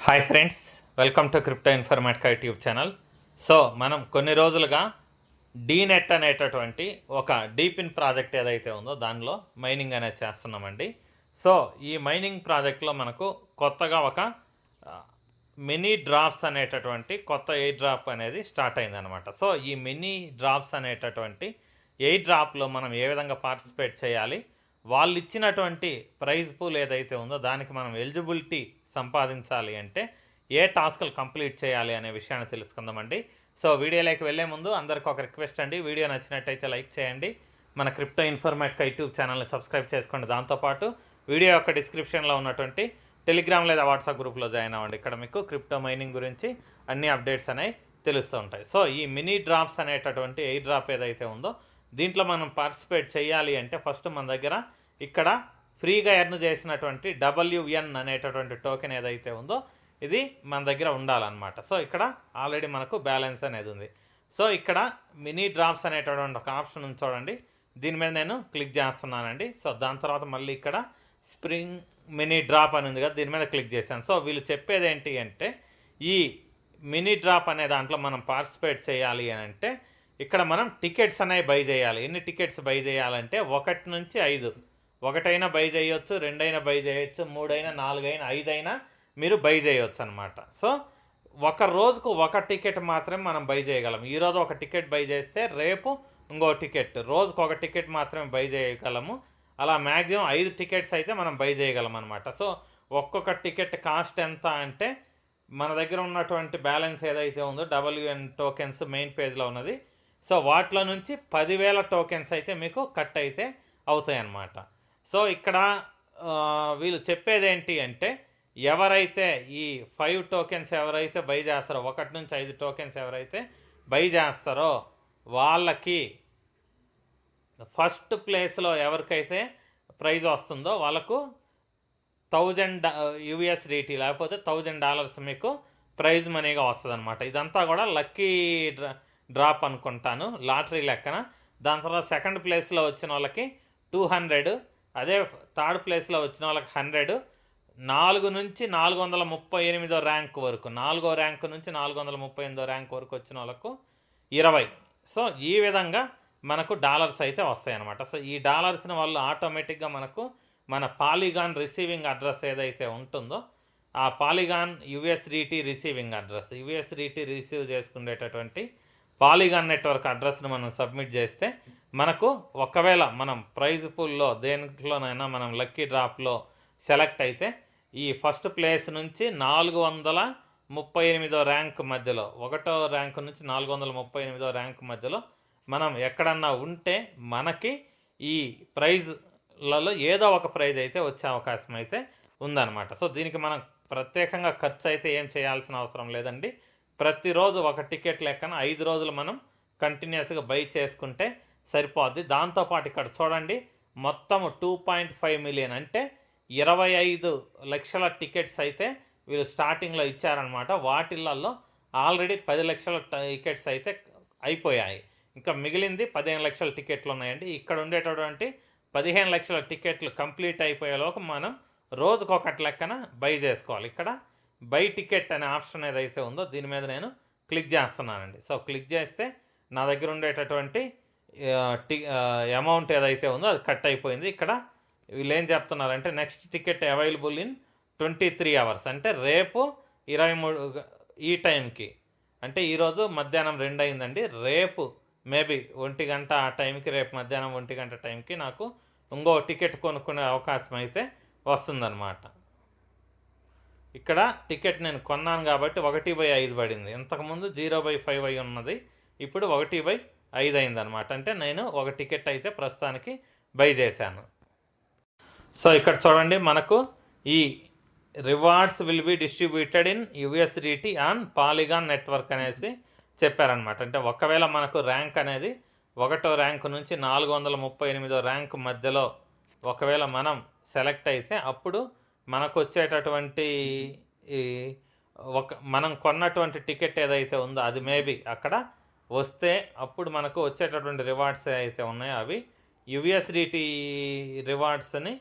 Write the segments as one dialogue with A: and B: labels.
A: Hi friends, welcome to crypto Informatica YouTube channel. So మనం కొన్ని రోజులుగా డీనెట్ అనేటటువంటి ఒక డీపిన్ ప్రాజెక్ట్ ఏదైతే ఉందో దానిలో మైనింగ్ అనేది చేస్తున్నామండి. సో ఈ మైనింగ్ ప్రాజెక్ట్లో మనకు కొత్తగా ఒక మినీ డ్రాప్స్ అనేటటువంటి కొత్త ఎయిర్ డ్రాప్ అనేది స్టార్ట్ అయిందనమాట. సో ఈ మినీ డ్రాప్స్ అనేటటువంటి ఎయిర్ డ్రాప్లో మనం ఏ విధంగా పార్టిసిపేట్ చేయాలి, వాళ్ళు ఇచ్చినటువంటి ప్రైజ్ పూల్ ఏదైతే ఉందో దానికి మనం ఎలిజిబిలిటీ సంపాదించాలి అంటే ఏ టాస్క్లు కంప్లీట్ చేయాలి అనే విషయాన్ని తెలుసుకుందామండి. సో వీడియోలోకి వెళ్ళే ముందు అందరికీ ఒక రిక్వెస్ట్ అండి, వీడియో నచ్చినట్టయితే లైక్ చేయండి, మన క్రిప్టో ఇన్ఫర్మేటికా యూట్యూబ్ ఛానల్ని సబ్స్క్రైబ్ చేసుకోండి. దాంతోపాటు వీడియో యొక్క డిస్క్రిప్షన్లో ఉన్నటువంటి టెలిగ్రామ్ లేదా వాట్సాప్ గ్రూప్లో జాయిన్ అవ్వండి. ఇక్కడ మీకు క్రిప్టో మైనింగ్ గురించి అన్ని అప్డేట్స్ అనేవి తెలుస్తూ ఉంటాయి. సో ఈ మినీ డ్రాప్స్ అనేటటువంటి ఎయిర్ డ్రాప్ ఏదైతే ఉందో దీంట్లో మనం పార్టిసిపేట్ చేయాలి అంటే ఫస్ట్ మన దగ్గర ఇక్కడ ఫ్రీగా ఎర్న్ చేసినటువంటి WN అనేటటువంటి టోకెన్ ఏదైతే ఉందో ఇది మన దగ్గర ఉండాలన్నమాట. సో ఇక్కడ ఆల్రెడీ మనకు బ్యాలెన్స్ అనేది ఉంది. సో ఇక్కడ మినీ డ్రాప్స్ అనేటటువంటి ఒక ఆప్షన్ ఉంది చూడండి, దీని మీద నేను క్లిక్ చేస్తున్నానండి. సో దాని తర్వాత మళ్ళీ ఇక్కడ స్ప్రింగ్ మినీ డ్రాప్ అని ఉంది కదా, దీని మీద క్లిక్ చేశాను. సో వీళ్ళు చెప్పేది ఏంటి అంటే ఈ మినీ డ్రాప్ అనే దాంట్లో మనం పార్టిసిపేట్ చేయాలి అని అంటే ఇక్కడ మనం టికెట్స్ అనేవి బై చేయాలి. ఎన్ని టికెట్స్ బై చేయాలంటే 1 నుంచి 5, ఒకటైనా బై చేయొచ్చు, రెండైనా బై చేయొచ్చు, 3 అయినా, 4 అయినా, 5 అయినా మీరు బై చేయొచ్చు అనమాట. సో ఒక రోజుకు ఒక టికెట్ మాత్రమే మనం బై చేయగలం. ఈరోజు ఒక టికెట్ బై చేస్తే రేపు ఇంకో టికెట్, రోజుకు ఒక టికెట్ మాత్రమే బై చేయగలము. అలా మ్యాక్సిమం 5 టికెట్స్ అయితే మనం బై చేయగలం అనమాట. సో ఒక్కొక్క టికెట్ కాస్ట్ ఎంత అంటే మన దగ్గర ఉన్నటువంటి బ్యాలెన్స్ ఏదైతే ఉందో WN టోకెన్స్ మెయిన్ పేజ్లో ఉన్నది. సో వాటిలో నుంచి 10,000 టోకెన్స్ అయితే మీకు కట్ అయితే అవుతాయి అన్నమాట. సో ఇక్కడ వీళ్ళు చెప్పేది ఏంటి అంటే ఎవరైతే ఈ 5 టోకెన్స్ ఎవరైతే బై చేస్తారో, 1 నుంచి 5 టోకెన్స్ ఎవరైతే బై చేస్తారో వాళ్ళకి ఫస్ట్ ప్లేస్లో ఎవరికైతే ప్రైజ్ వస్తుందో వాళ్ళకు $1,000 లేకపోతే $1,000 మీకు ప్రైజ్ మనీగా వస్తుంది అనమాట. ఇదంతా కూడా లక్కీ డ్రాప్ అనుకుంటాను, లాటరీ లెక్కన. దాని తర్వాత సెకండ్ ప్లేస్లో వచ్చిన వాళ్ళకి 200, అదే థర్డ్ ప్లేస్లో వచ్చిన వాళ్ళకి 100, 4 నుంచి 438 ర్యాంక్ వరకు, 4వ ర్యాంక్ నుంచి 438 ర్యాంక్ వరకు వచ్చిన వాళ్ళకు 20. సో ఈ విధంగా మనకు డాలర్స్ అయితే వస్తాయి అన్నమాట. సో ఈ డాలర్స్ని వాళ్ళు ఆటోమేటిక్గా మనకు మన పాలిగాన్ రిసీవింగ్ అడ్రస్ ఏదైతే ఉంటుందో ఆ polygon USDT receiving address, USDT receive చేసుకునేటటువంటి పాలిగాన్ నెట్వర్క్ అడ్రస్ను మనం సబ్మిట్ చేస్తే మనకు ఒకవేళ మనం ప్రైజ్ పూల్లో దేంట్లోనైనా మనం లక్కీ డ్రాప్లో సెలెక్ట్ అయితే ఈ ఫస్ట్ ప్లేస్ నుంచి 438 ర్యాంక్ మధ్యలో, 1వ ర్యాంక్ నుంచి 438 ర్యాంక్ మధ్యలో మనం ఎక్కడన్నా ఉంటే మనకి ఈ ప్రైజ్లలో ఏదో ఒక ప్రైజ్ అయితే వచ్చే అవకాశం అయితే ఉందన్నమాట. సో దీనికి మనం ప్రత్యేకంగా ఖర్చు అయితే ఏం చేయాల్సిన అవసరం లేదండి. ప్రతిరోజు ఒక టికెట్ లెక్కన 5 రోజులు మనం కంటిన్యూస్గా బై చేసుకుంటే సరిపోద్ది. దాంతోపాటు ఇక్కడ చూడండి మొత్తం 2.5 మిలియన్ అంటే 25 లక్షల టికెట్స్ అయితే వీళ్ళు స్టార్టింగ్లో ఇచ్చారనమాట. వాటిల్లో ఆల్రెడీ 10 లక్షల టికెట్స్ అయితే అయిపోయాయి. ఇంకా మిగిలింది 15 లక్షల టికెట్లు ఉన్నాయండి. ఇక్కడ ఉండేటటువంటి 15 లక్షల టికెట్లు కంప్లీట్ అయిపోయేలోపు మనం రోజుకొకటి లెక్కన బై చేసుకోవాలి. ఇక్కడ బై టికెట్ అనే ఆప్షన్ ఏదైతే ఉందో దీని మీద నేను క్లిక్ చేస్తున్నానండి. సో క్లిక్ చేస్తే నా దగ్గర ఉండేటటువంటి అమౌంట్ ఏదైతే ఉందో అది కట్ అయిపోయింది. ఇక్కడ వీళ్ళు ఏం చెప్తున్నారంటే next ticket available in 23 hours అంటే రేపు 23 ఈ టైంకి, అంటే ఈరోజు మధ్యాహ్నం 2 అయిందండి, రేపు మేబీ 1 గంట ఆ టైంకి, రేపు మధ్యాహ్నం 1 గంట టైంకి నాకు ఇంకో టికెట్ కొనుక్కునే అవకాశం అయితే వస్తుందన్నమాట. ఇక్కడ టికెట్ నేను కొన్నాను కాబట్టి 1/5 పడింది. ఇంతకుముందు 0/5 అయి ఉన్నది, ఇప్పుడు 1/5 అయిందనమాట. అంటే నేను ఒక టికెట్ అయితే ప్రస్తుతానికి బై చేశాను. సో ఇక్కడ చూడండి మనకు ఈ rewards will be distributed in USDT on polygon network అనేసి చెప్పారనమాట. అంటే ఒకవేళ మనకు ర్యాంక్ అనేది 1వ ర్యాంక్ నుంచి 438 ర్యాంక్ మధ్యలో ఒకవేళ మనం సెలెక్ట్ అయితే అప్పుడు మనకు వచ్చేటటువంటి మనం కొన్నటువంటి టికెట్ ఏదైతే ఉందో అది మేబీ అక్కడ వస్తే అప్పుడు మనకు వచ్చేటటువంటి రివార్డ్స్ అయితే ఉన్నాయో అవి USDT రివార్డ్స్ని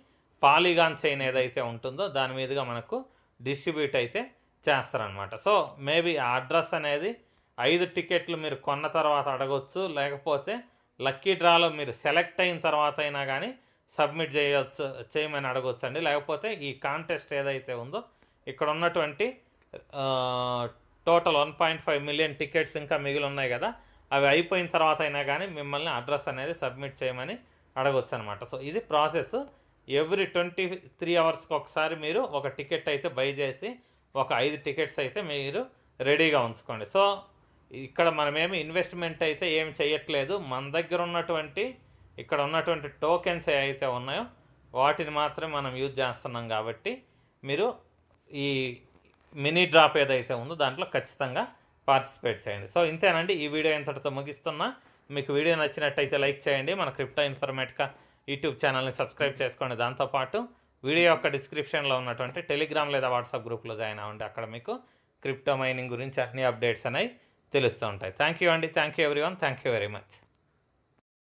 A: పాలిగాన్ చైన్ ఏదైతే ఉంటుందో దాని మీదుగా మనకు డిస్ట్రిబ్యూట్ అయితే చేస్తారనమాట. సో మేబీ ఆ అడ్రస్ అనేది 5 టికెట్లు మీరు కొన్న తర్వాత అడగొచ్చు, లేకపోతే లక్కీ డ్రాలో మీరు సెలెక్ట్ అయిన తర్వాత అయినా కానీ సబ్మిట్ చేయమని అడగొచ్చండి. లేకపోతే ఈ కాంటెస్ట్ ఏదైతే ఉందో ఇక్కడ ఉన్నటువంటి టోటల్ 1.5 మిలియన్ టికెట్స్ ఇంకా మిగిలి ఉన్నాయి కదా, అవి అయిపోయిన తర్వాత అయినా కానీ మిమ్మల్ని అడ్రస్ అనేది సబ్మిట్ చేయమని అడగొచ్చు అనమాట. సో ఇది ప్రాసెస్. ఎవ్రీ 23 అవర్స్కి ఒకసారి మీరు ఒక టికెట్ అయితే బై చేసి ఒక 5 టికెట్స్ అయితే మీరు రెడీగా ఉంచుకోండి. సో ఇక్కడ మనమేమి ఇన్వెస్ట్మెంట్ అయితే ఏమి చేయట్లేదు. మన దగ్గర ఉన్నటువంటి ఇక్కడ ఉన్నటువంటి టోకెన్స్ ఏవైతే ఉన్నాయో వాటిని మాత్రమే మనం యూజ్ చేస్తున్నాం కాబట్టి మీరు ఈ మినీ డ్రాప్ ఏదైతే ఉందో దాంట్లో ఖచ్చితంగా పార్టిసిపేట్ చేయండి. సో ఇంతేనండి, ఈ వీడియో ఇంతటితో ముగిస్తున్నా. మీకు వీడియో నచ్చినట్టయితే లైక్ చేయండి. మన క్రిప్టో ఇన్ఫర్మేటికా యూట్యూబ్ ఛానల్ని సబ్స్క్రైబ్ చేసుకోండి. దాంతోపాటు వీడియో యొక్క డిస్క్రిప్షన్లో ఉన్నటువంటి టెలిగ్రామ్ లేదా వాట్సాప్ గ్రూప్లో జాయిన్ అవ్వండి. అక్కడ మీకు క్రిప్టో మైనింగ్ గురించి అన్ని అప్డేట్స్ అనేవి తెలుస్తూ ఉంటాయి. థ్యాంక్ యూ అండి. Thank you everyone. Thank you very much.